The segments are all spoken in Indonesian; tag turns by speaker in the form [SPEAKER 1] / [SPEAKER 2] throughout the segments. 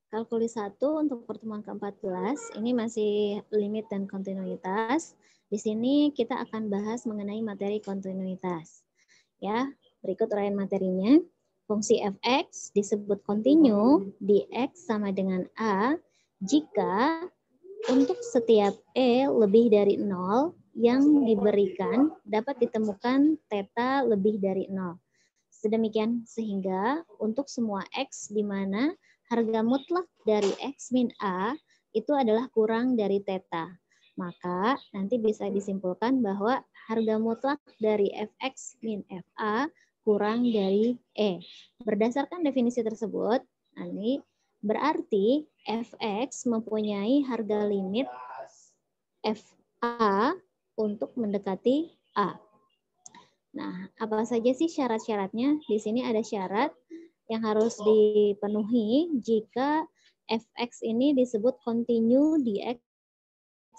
[SPEAKER 1] kalkulus 1 untuk pertemuan ke-14 ini masih limit dan kontinuitas. Di sini kita akan bahas mengenai materi kontinuitas. Ya, berikut uraian materinya. Fungsi f(x) disebut kontinu di x sama dengan a jika untuk setiap e lebih dari 0 yang diberikan dapat ditemukan theta lebih dari 0. Sedemikian sehingga untuk semua x di mana harga mutlak dari x min a itu adalah kurang dari theta. Maka nanti bisa disimpulkan bahwa harga mutlak dari fx min fa kurang dari e. Berdasarkan definisi tersebut, nanti berarti fx mempunyai harga limit fa untuk mendekati a. Nah, apa saja sih syarat-syaratnya? Di sini ada syarat yang harus dipenuhi jika fx ini disebut kontinu di x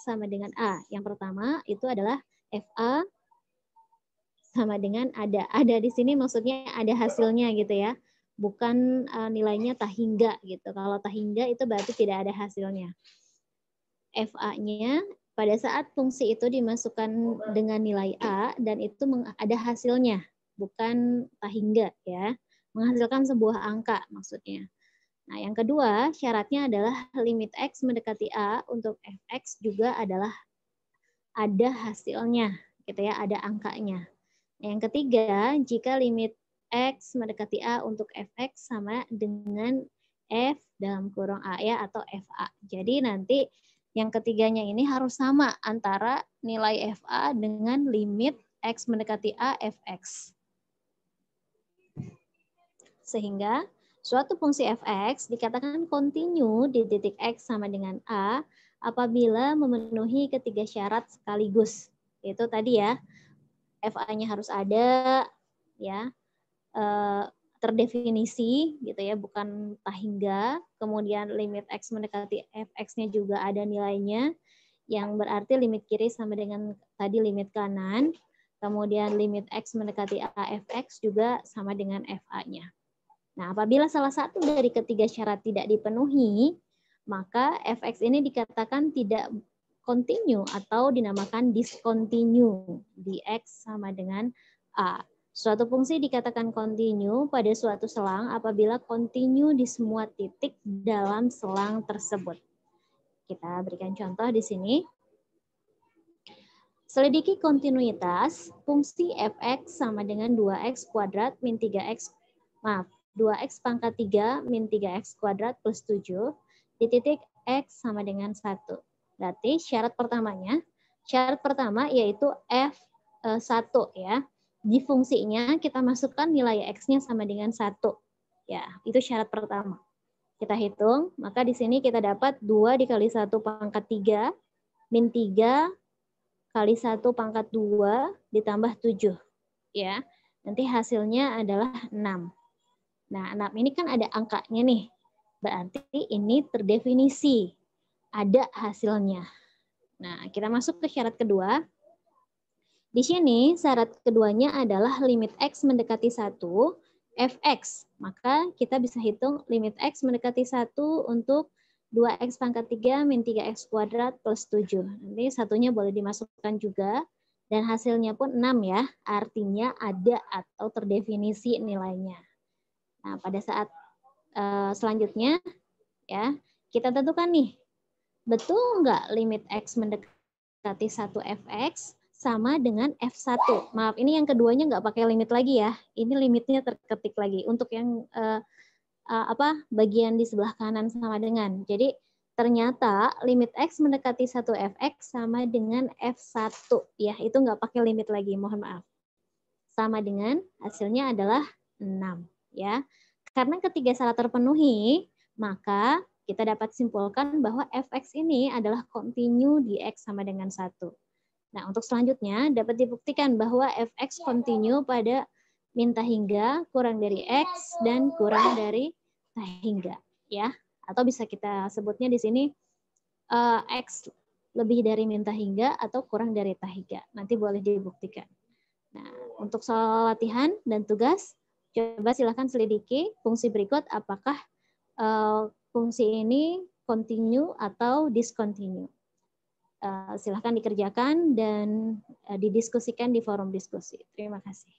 [SPEAKER 1] sama dengan a. Yang pertama itu adalah fa sama dengan ada. Ada di sini maksudnya ada hasilnya gitu ya. Bukan nilainya tak hingga gitu. Kalau tak hingga itu berarti tidak ada hasilnya. fa-nya pada saat fungsi itu dimasukkan dengan nilai a dan itu ada hasilnya, bukan tak hingga ya. Menghasilkan sebuah angka maksudnya. Nah, yang kedua syaratnya adalah limit x mendekati a untuk fx juga adalah ada hasilnya gitu ya, ada angkanya. Yang ketiga, jika limit x mendekati a untuk fx sama dengan f dalam kurung a ya atau fa. Jadi nanti yang ketiganya ini harus sama antara nilai fa dengan limit x mendekati a fx. Sehingga suatu fungsi fx dikatakan kontinu di titik x sama dengan a apabila memenuhi ketiga syarat sekaligus. Itu tadi ya, fa-nya harus ada, ya, terdefinisi gitu ya, bukan tak hingga. Kemudian limit x mendekati fx-nya juga ada nilainya, yang berarti limit kiri sama dengan tadi limit kanan. Kemudian limit x mendekati a fx juga sama dengan fa-nya. Nah, apabila salah satu dari ketiga syarat tidak dipenuhi, maka fx ini dikatakan tidak kontinu atau dinamakan diskontinu di x sama dengan a. Suatu fungsi dikatakan kontinu pada suatu selang apabila kontinu di semua titik dalam selang tersebut. Kita berikan contoh di sini. Selidiki kontinuitas fungsi fx sama dengan 2x kuadrat min 3x, 2x pangkat 3 min 3x kuadrat plus 7 di titik x sama dengan 1. Berarti syarat pertama yaitu F1 ya. Di fungsinya kita masukkan nilai X-nya sama dengan 1. Ya, itu syarat pertama. Kita hitung, maka di sini kita dapat 2 dikali 1 pangkat 3 min 3 kali 1 pangkat 2 ditambah 7. Ya, nanti hasilnya adalah 6. Nah, 6 ini kan ada angkanya nih. Berarti ini terdefinisi. Ada hasilnya. Nah, kita masuk ke syarat kedua. Di sini syarat keduanya adalah limit x mendekati 1, fx. Maka kita bisa hitung limit x mendekati 1 untuk 2x pangkat 3 min 3x kuadrat plus 7. Nanti satunya boleh dimasukkan juga. Dan hasilnya pun 6 ya. Artinya ada atau terdefinisi nilainya. Nah, pada saat selanjutnya ya, kita tentukan nih. Betul nggak limit x mendekati 1 fx sama dengan f1? Maaf, ini yang keduanya nggak pakai limit lagi ya. Ini limitnya terketik lagi. Untuk yang bagian di sebelah kanan sama dengan. Jadi ternyata limit x mendekati 1 fx sama dengan f1. Ya, itu nggak pakai limit lagi, mohon maaf. Sama dengan hasilnya adalah 6. Ya. Karena ketiga syarat terpenuhi, maka kita dapat simpulkan bahwa fx ini adalah kontinu di x sama dengan 1. Nah, untuk selanjutnya dapat dibuktikan bahwa fx kontinu pada min tak hingga, kurang dari x, dan kurang dari tak hingga. Ya. Atau bisa kita sebutnya di sini x lebih dari min tak hingga atau kurang dari tak hingga. Nanti boleh dibuktikan. Nah, untuk soal latihan dan tugas, coba silakan selidiki fungsi berikut apakah fungsi ini continue atau discontinue. Silahkan dikerjakan dan didiskusikan di forum diskusi. Terima kasih.